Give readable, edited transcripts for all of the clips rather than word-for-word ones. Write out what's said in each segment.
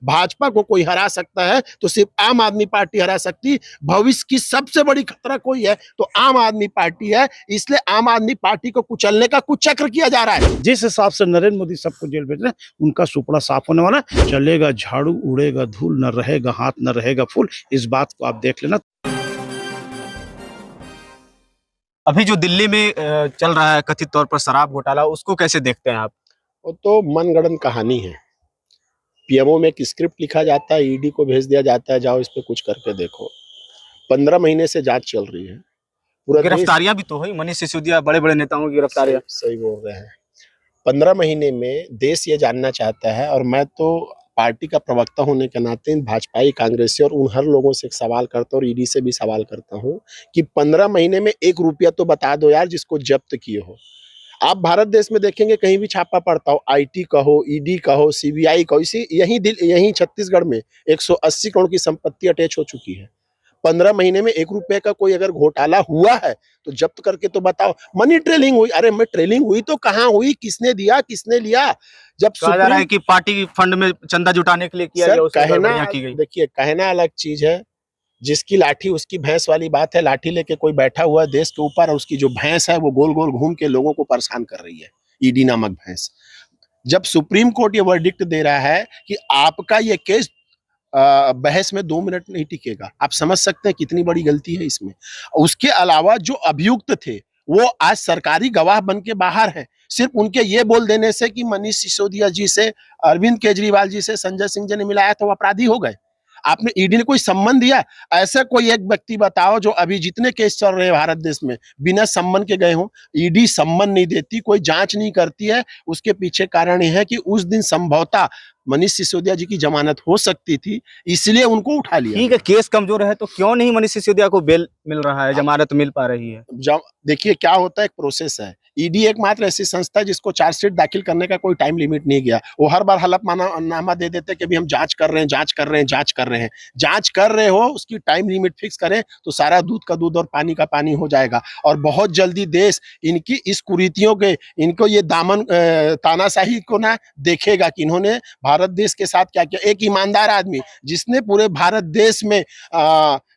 भाजपा को कोई हरा सकता है तो सिर्फ आम आदमी पार्टी हरा सकती। भविष्य की सबसे बड़ी खतरा कोई है तो आम आदमी पार्टी है, इसलिए आम आदमी पार्टी को कुचलने का कुचक्र किया जा रहा है। जिस हिसाब से नरेंद्र मोदी सबको जेल भेज रहे हैं, उनका सुपड़ा साफ होने वाला है। चलेगा झाड़ू, उड़ेगा धूल, न रहेगा हाथ न रहेगा फूल, इस बात को आप देख लेना। अभी जो दिल्ली में चल रहा है कथित तौर पर शराब घोटाला, उसको कैसे देखते हैं आप? वो तो मनगढ़ंत कहानी है। पीएमओ में एक स्क्रिप्ट लिखा जाता है, ईडी को भेज दिया जाता है, जाओ इस पे कुछ करके देखो। 15 महीने से जांच चल रही है। पूरा गिरफ्तारियां भी तो हुई, मनीष सिसोदिया, बड़े बड़े नेताओं की गिरफ्तारियां। सही बोल रहे हैं। 15 महीने में देश ये जानना चाहता है, और मैं तो पार्टी का प्रवक्ता होने के नाते भाजपाई, कांग्रेसी और उन हर लोगों से एक सवाल करता हूँ, और ईडी से भी सवाल करता हूँ कि 15 महीने में 1 रुपया तो बता दो यार जिसको जब्त किए हो। आप भारत देश में देखेंगे कहीं भी छापा पड़ता हो, आईटी कहो, ईडी कहो, सीबीआई कहो, इसी यहीं छत्तीसगढ़ में 180 करोड़ की संपत्ति अटैच हो चुकी है। 15 महीने में 1 रुपए का कोई अगर घोटाला हुआ है तो जब्त करके तो बताओ। मनी ट्रेलिंग हुई, अरे मैं ट्रेलिंग हुई तो कहाँ हुई, किसने दिया, किसने लिया? जब कहा जा रहा है कि पार्टी फंड में चंदा जुटाने के लिए किया गया, उसमें गड़बड़ियां की गई। देखिए, कहना अलग चीज है, जिसकी लाठी उसकी भैंस वाली बात है। लाठी लेके कोई बैठा हुआ है देश के ऊपर, और उसकी जो भैंस है वो गोल गोल घूम के लोगों को परेशान कर रही है, ईडी नामक भैंस। जब सुप्रीम कोर्ट ये वर्डिक्ट दे रहा है कि आपका ये केस बहस में 2 मिनट नहीं टिकेगा, आप समझ सकते हैं कितनी बड़ी गलती है इसमें। उसके अलावा जो अभियुक्त थे वो आज सरकारी गवाह बन के बाहर हैं। सिर्फ उनके ये बोल देने से कि मनीष सिसोदिया जी से, अरविंद केजरीवाल जी से संजय सिंह जी ने मिलाया तो अपराधी हो गए। आपने, ईडी ने कोई सम्मन दिया? ऐसा कोई एक व्यक्ति बताओ जो अभी जितने केस चल रहे हैं भारत देश में बिना सम्मन के गए हों। ईडी सम्मन नहीं देती, कोई जांच नहीं करती है। उसके पीछे कारण यह है कि उस दिन संभवतः मनीष सिसोदिया जी की जमानत हो सकती थी, इसलिए उनको उठा लिया। ठीक है, केस कमजोर है तो क्यों नहीं मनीष सिसोदिया को बेल मिल रहा है, जमानत मिल पा रही है? देखिए क्या होता है, एक प्रोसेस है। ईडी एकमात्र ऐसी संस्था है जिसको चार्जशीट दाखिल करने का कोई टाइम लिमिट नहीं गया। वो हर बार हलफनामा दे देते कि भी हम जांच कर रहे हैं, जांच कर रहे हैं, जांच कर रहे हैं। जांच कर रहे हो, उसकी टाइम लिमिट फिक्स करें तो सारा दूध का दूध और पानी का पानी हो जाएगा। और बहुत जल्दी देश इनकी इस कुरीतियों के, इनको ये दामन तानाशाही को ना देखेगा कि इन्होंने भारत देश के साथ क्या किया। एक ईमानदार आदमी जिसने पूरे भारत देश में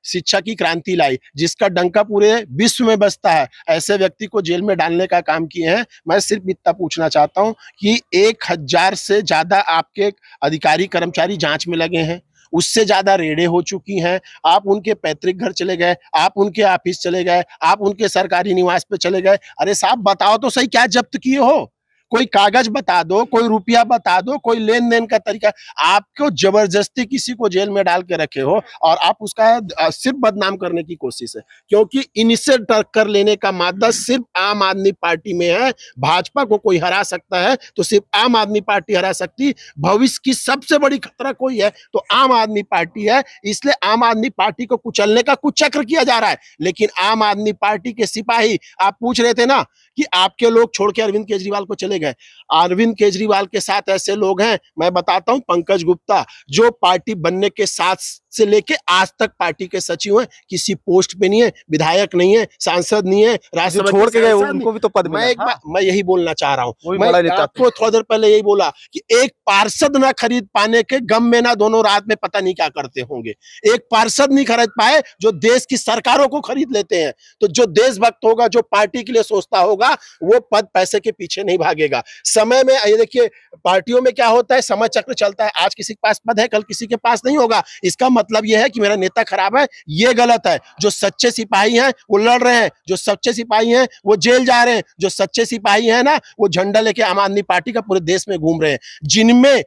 शिक्षा की क्रांति लाई, जिसका डंका पूरे विश्व में बजता है, ऐसे व्यक्ति को जेल में डालने का काम किए हैं। मैं सिर्फ इतना पूछना चाहता हूं कि 1000 से ज्यादा आपके अधिकारी कर्मचारी जांच में लगे हैं, उससे ज्यादा रेडें हो चुकी हैं। आप उनके पैतृक घर चले गए, आप उनके ऑफिस चले गए, आप उनके सरकारी निवास पे चले गए। अरे साहब बताओ तो सही, क्या जब्त किए हो? कोई कागज बता दो, कोई रुपया बता दो, कोई लेन देन का तरीका। आपको जबरदस्ती किसी को जेल में डाल के रखे हो और आप उसका सिर्फ बदनाम करने की कोशिश है, क्योंकि इनसे टक्कर लेने का मादा सिर्फ आम आदमी पार्टी में है। भाजपा को कोई हरा सकता है तो सिर्फ आम आदमी पार्टी हरा सकती। भविष्य की सबसे बड़ी खतरा कोई है तो आम आदमी पार्टी है, इसलिए आम आदमी पार्टी को कुचलने का कुचक्र किया जा रहा है। लेकिन आम आदमी पार्टी के सिपाही, आप पूछ रहे थे ना कि आपके लोग छोड़ के अरविंद केजरीवाल को चले गए। अरविंद केजरीवाल के साथ ऐसे लोग हैं, मैं बताता हूं, पंकज गुप्ता, जो पार्टी बनने के साथ से लेके आज तक पार्टी के सचिव हैं, किसी पोस्ट पे नहीं है, विधायक नहीं है, सांसद नहीं है, राज्यसभा छोड़ के गए उनको भी तो पद मिला था। मैं यही बोलना चाह रहा हूं। मैं बड़ा आपको थोड़ी देर पहले यही बोला कि एक पार्षद ना खरीद पाने के गम में ना दोनों रात में पता नहीं क्या करते होंगे। एक पार्षद नहीं खरीद पाए जो देश की सरकारों को खरीद लेते हैं। तो जो देशभक्त होगा, जो पार्टी के लिए सोचता होगा, वो पद पैसे के पीछे नहीं भागेगा। समय में ये देखिए, पार्टियों में क्या होता है, समय चक्र चलता है। आज किसी के पास पद है, कल किसी के पास नहीं होगा। इसका मतलब यह है कि मेरा नेता खराब है, ये गलत है। जो सच्चे सिपाही हैं वो लड़ रहे हैं, जो सच्चे सिपाही हैं वो जेल जा रहे हैं, जो सच्चे सिपाही हैं ना वो झंडा लेके आम आदमी पार्टी का पूरे देश में घूम रहे हैं। जिनमें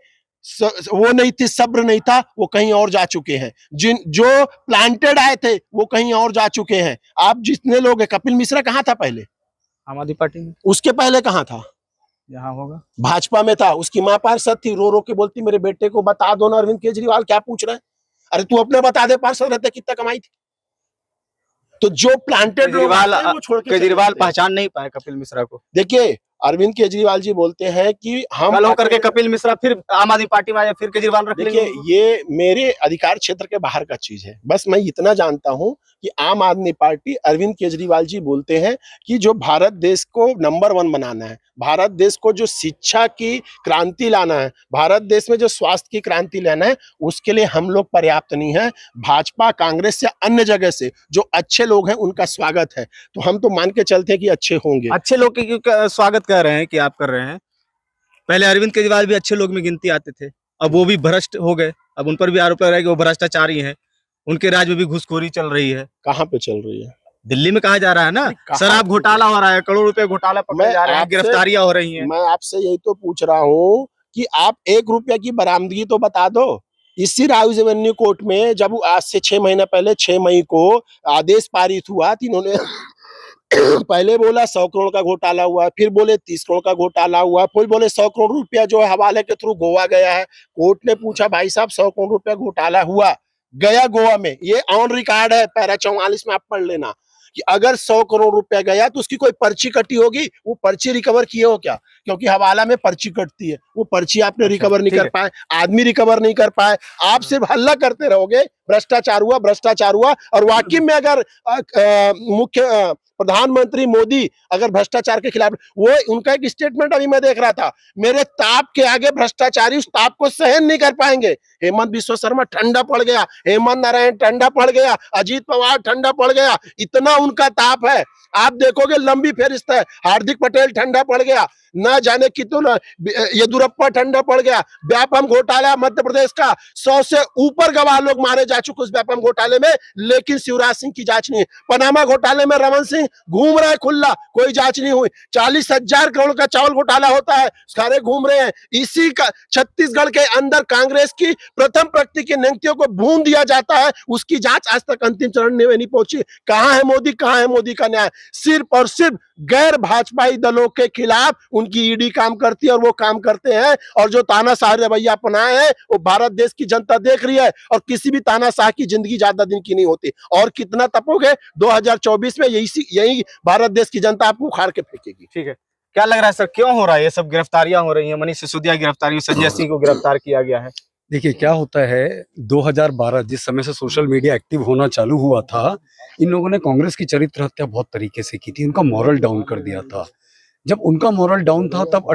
वो नहीं थी, सब्र नहीं था, वो कहीं और जा चुके हैं। जो प्लांटेड आए थे वो कहीं और जा चुके हैं। आप जितने लोग हैं, कपिल मिश्रा कहाँ था पहले? आम आदमी पार्टी में। उसके पहले कहाँ था? यहाँ होगा, भाजपा में था। उसकी मां पार्षद थी, रो रो के बोलती मेरे बेटे को बता दो ना अरविंद केजरीवाल, क्या पूछ रहे हैं? अरे तू अपने बता दे, पार्षद रहते कितना कमाई थी। तो जो प्लांटेड केजरीवाल पहचान नहीं पाए कपिल मिश्रा को। देखिए, अरविंद केजरीवाल जी बोलते हैं कि हम कल होकर के कपिल मिश्रा फिर आम आदमी पार्टी में आए, फिर केजरीवाल रख लेंगे। देखिए, ये मेरे अधिकार क्षेत्र के बाहर का चीज है। बस मैं इतना जानता हूं कि आम आदमी पार्टी, अरविंद केजरीवाल जी बोलते हैं कि जो भारत देश को नंबर 1 बनाना है, भारत देश को जो शिक्षा की क्रांति लाना है, भारत देश में जो स्वास्थ्य की क्रांति लाना है, उसके लिए हम लोग पर्याप्त नहीं है। भाजपा, कांग्रेस या अन्य जगह से जो अच्छे लोग हैं उनका स्वागत है, तो हम तो मान के चलते हैं कि अच्छे होंगे। अच्छे लोग की क्यों स्वागत कर रहे हैं कि आप कर रहे हैं? पहले अरविंद केजरीवाल भी अच्छे लोग में गिनती आते थे, अब वो भी भ्रष्ट हो गए, अब उन पर भी आरोप लग रहा है कि वो भ्रष्टाचारी हैं, उनके राज्य में भी घूसखोरी चल रही है। कहाँ पे चल रही है? दिल्ली में कहा जा रहा है ना, शराब घोटाला हो रहा है, करोड़ रुपए घोटाला पकड़े जा रहे हैं, गिरफ्तारियां हो रही हैं। मैं आपसे यही तो पूछ रहा हूँ कि आप 1 रुपया की बरामदगी तो बता दो। इसी राइज एवेन्यू कोर्ट में जब आज से 6 महीने पहले 6 मई को आदेश पारित हुआ, इन्होंने पहले बोला 100 करोड़ का घोटाला हुआ, फिर बोले 30 करोड़ का घोटाला हुआ, फिर बोले 100 करोड़ रुपया जो है हवाले के थ्रू गोवा गया है। कोर्ट ने पूछा, भाई साहब 100 करोड़ रुपया घोटाला हुआ, गया गोवा में, ये ऑन रिकॉर्ड है, पैरा 44 में आप पढ़ लेना कि अगर 100 करोड़ रुपया गया तो उसकी कोई पर्ची कटी होगी, वो पर्ची रिकवर किए हो क्या? क्योंकि हवाला में पर्ची कटती है, वो पर्ची आपने रिकवर नहीं कर पाए, आदमी रिकवर नहीं कर पाए, आप सिर्फ हल्ला करते रहोगे भ्रष्टाचार हुआ, भ्रष्टाचार हुआ। और वाकई में अगर मुख्य प्रधानमंत्री मोदी अगर भ्रष्टाचार के खिलाफ, वो उनका एक स्टेटमेंट अभी मैं देख रहा था, मेरे ताप के आगे भ्रष्टाचारी उस ताप को सहन नहीं कर पाएंगे। हेमंत बिश्व शर्मा ठंडा पड़ गया, हेमंत नारायण ठंडा पड़ गया, अजीत पवार ठंडा पड़ गया, इतना उनका ताप है। आप देखोगे लंबी फेरिस्त है, हार्दिक पटेल ठंडा पड़ गया, ना जाने कितना येदुरप्पा ठंडा पड़ गया। व्यापम घोटाला मध्य प्रदेश का 100 से ऊपर गवाह लोग मारे जा चुके उस व्यापम घोटाले में, लेकिन शिवराज सिंह की जांच नहीं। पनामा घोटाले में रमन सिंह घूम रहा है खुला, कोई जांच नहीं हुई। 40,000 करोड़ का चावल घोटाला होता है, सारे घूम रहे हैं। इसी का छत्तीसगढ़ के अंदर कांग्रेस की प्रथम प्रगति की नियुक्तियों को भून दिया जाता है, उसकी जांच आज तक अंतिम चरण में नहीं पहुंची। कहां है मोदी, कहां है मोदी का न्याय? सिर्फ और सिर्फ गैर भाजपाई दलों के खिलाफ उनकी ईडी काम करती है और वो काम करते हैं। और जो तानाशाह रवैया अपनाए हैं वो भारत देश की जनता देख रही है, और किसी भी तानाशाह की जिंदगी ज्यादा दिन की नहीं होती। और कितना तपोगे, 2024 में यही भारत देश की जनता आपको उखाड़ के फेंकेगी। ठीक है, क्या लग रहा है सर, क्यों हो रहा है ये सब गिरफ्तारियां हो रही हैं? मनीष सिसोदिया की गिरफ्तारी, संजय सिंह को गिरफ्तार किया गया है। देखिए क्या होता है, 2012 जिस समय से सोशल मीडिया एक्टिव होना चालू हुआ था, इन लोगों ने कांग्रेस की चरित्र हत्या बहुत तरीके से की थी, उनका मॉरल डाउन कर दिया था। जब उनका मॉरल डाउन था तब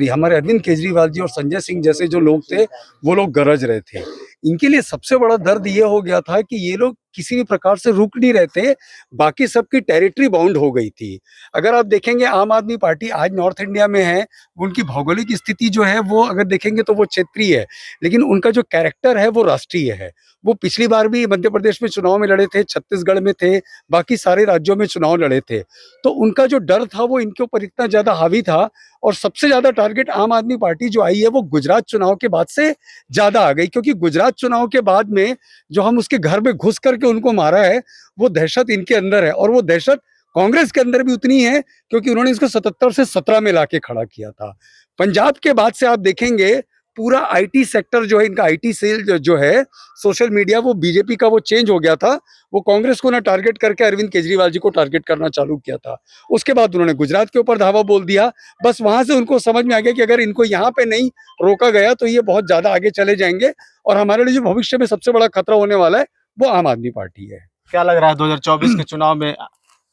हमारे अरविंद केजरीवाल जी और संजय सिंह जैसे जो लोग थे वो लोग गरज रहे थे। इनके लिए सबसे बड़ा दर्द ये हो गया था कि ये लोग किसी भी प्रकार से रुक नहीं रहते, बाकी सबकी टेरिटरी बाउंड हो गई थी। अगर आप देखेंगे आम आदमी पार्टी आज नॉर्थ इंडिया में है, उनकी भौगोलिक स्थिति जो है वो अगर देखेंगे तो वो क्षेत्रीय है, लेकिन उनका जो कैरेक्टर है वो राष्ट्रीय है। वो पिछली बार भी मध्य प्रदेश में चुनाव में लड़े थे, छत्तीसगढ़ में थे, बाकी सारे राज्यों में चुनाव लड़े थे। तो उनका जो डर था वो इनके ऊपर इतना ज्यादा हावी था, और सबसे ज्यादा टारगेट आम आदमी पार्टी जो आई है वो गुजरात चुनाव के बाद से ज्यादा आ गई, क्योंकि गुजरात चुनाव के बाद में जो हम उसके घर में घुस करके उनको मारा है, वो दहशत इनके अंदर है, और वो दहशत कांग्रेस के अंदर भी उतनी है, क्योंकि उन्होंने इसको 77 से 17 में लाके खड़ा किया था। पंजाब के बाद से आप देखेंगे पूरा आईटी सेक्टर जो है, इनका आईटी सेल जो है सोशल मीडिया, वो बीजेपी का वो चेंज हो गया था। वो कांग्रेस को ना टारगेट करके अरविंद केजरीवाल जी को टारगेट करना चालू किया था। उसके बाद उन्होंने गुजरात के ऊपर धावा बोल दिया। बस वहां से उनको समझ में आ गया कि अगर इनको यहाँ पे नहीं रोका गया तो ये बहुत ज्यादा आगे चले जाएंगे, और हमारे लिए जो भविष्य में सबसे बड़ा खतरा होने वाला है वो आम आदमी पार्टी है। क्या लग रहा है 2024 के चुनाव में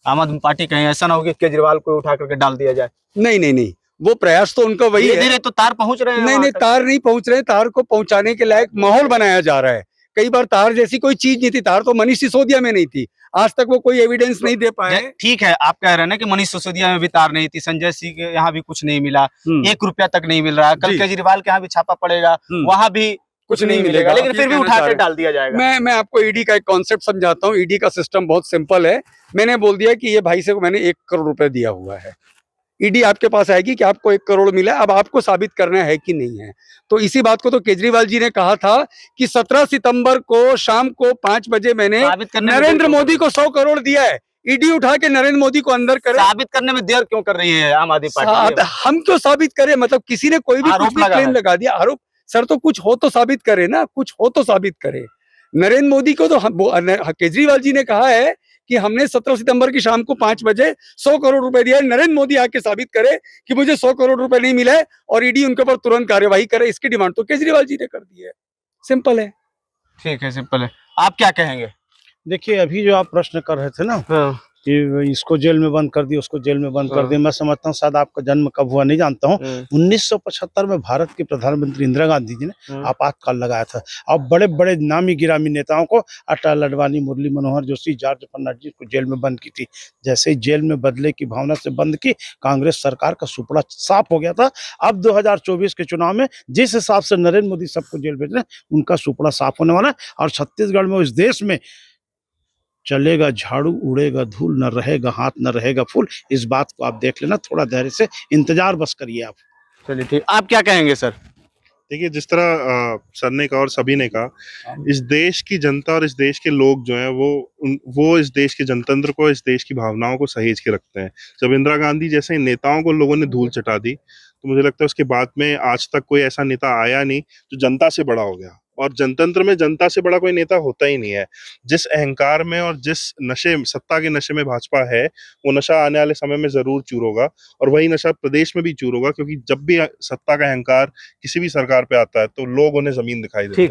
आम आदमी पार्टी कहीं ऐसा ना हो कि केजरीवाल को उठा करके डाल दिया जाए? नहीं, वो प्रयास तो उनका वही है। तो तार पहुंच रहे हैं? नहीं, तार नहीं पहुंच रहे, तार को पहुंचाने के लायक माहौल बनाया जा रहा है। कई बार तार जैसी कोई चीज नहीं थी, तार तो मनीष सिसोदिया में नहीं थी, आज तक वो कोई एविडेंस नहीं दे पाए। ठीक है, आप कह रहे हैं ना कि मनीष सिसोदिया में भी तार नहीं थी, संजय सिंह के यहाँ भी कुछ नहीं मिला, 1 रुपया तक नहीं मिल रहा, कल केजरीवाल के यहाँ भी छापा पड़ेगा, वहां भी कुछ नहीं मिलेगा, लेकिन फिर भी उठा के डाल दिया जाएगा। मैं आपको ईडी का एक कॉन्सेप्ट समझाता हूँ। ईडी का सिस्टम बहुत सिंपल है। मैंने बोल दिया कि ये भाई से मैंने 1 करोड़ रुपए दिया हुआ है, ईडी आपके पास आएगी कि आपको 1 करोड़ मिला, अब आपको साबित करना है कि नहीं है। तो इसी बात को तो केजरीवाल जी ने कहा था कि 17 सितंबर को शाम को 5 बजे मैंने नरेंद्र मोदी को 100 करोड़ दिया है। ईडी उठा के नरेंद्र मोदी को अंदर करे। साबित करने में देर क्यों कर रही है आम आदमी पार्टी? हम क्यों साबित करें? मतलब किसी ने कोई भी क्लेम लगा दिया, आरोप। सर तो कुछ हो तो साबित करे ना, कुछ हो तो साबित करे। नरेंद्र मोदी को तो केजरीवाल जी ने कहा है कि हमने 17 सितंबर की शाम को 5 बजे 100 करोड़ रुपए दिया है, नरेंद्र मोदी आके साबित करे कि मुझे 100 करोड़ रुपए नहीं मिले और ईडी उनके ऊपर तुरंत कार्यवाही करे। इसकी डिमांड तो केजरीवाल जी ने कर दी है। सिंपल है। ठीक है, सिंपल है। आप क्या कहेंगे? देखिए, अभी जो आप प्रश्न कर रहे थे ना हाँ, कि इसको जेल में बंद कर दिया, उसको जेल में बंद कर हाँ। दिया, मैं समझता हूँ शायद आपका जन्म कब हुआ नहीं जानता हूँ। 1975 में भारत की प्रधानमंत्री इंदिरा गांधी जी ने आपातकाल लगाया था और बड़े बड़े नामी गिरामी नेताओं को, अटल, अडवाणी, मुरली मनोहर जोशी, जॉर्ज फर्नांडिस को जेल में बंद की थी। जैसे ही जेल में बदले की भावना से बंद की, कांग्रेस सरकार का सुपड़ा साफ हो गया था। अब 2024 के चुनाव में जिस हिसाब से नरेंद्र मोदी सबको जेल भेज रहे हैं, उनका सुपड़ा साफ होने वाला है और छत्तीसगढ़ में, इस देश में चलेगा झाड़ू, उड़ेगा धूल, न रहेगा हाथ न रहेगा फूल। इस बात को आप देख लेना, थोड़ा धैर्य से इंतजार बस करिए आप। चलिए ठीक। आप क्या कहेंगे सर? देखिए, जिस तरह सर ने कहा और सभी ने कहा, इस देश की जनता और इस देश के लोग जो हैं वो इस देश के जनतंत्र को, इस देश की भावनाओं को सहेज के रखते हैं। जब इंदिरा गांधी जैसे नेताओं को लोगों ने धूल चटा दी, तो मुझे लगता है उसके बाद में आज तक कोई ऐसा नेता आया नहीं जो जनता से बड़ा हो गया। और जनतंत्र में जनता से बड़ा कोई नेता होता ही नहीं है। जिस अहंकार में और जिस नशे, सत्ता के नशे में भाजपा है, वो नशा आने वाले समय में जरूर चूर होगा और वही नशा प्रदेश में भी चूर होगा, क्योंकि जब भी सत्ता का अहंकार किसी भी सरकार पे आता है तो लोग उन्हें जमीन दिखाई देते हैं। ठीक है।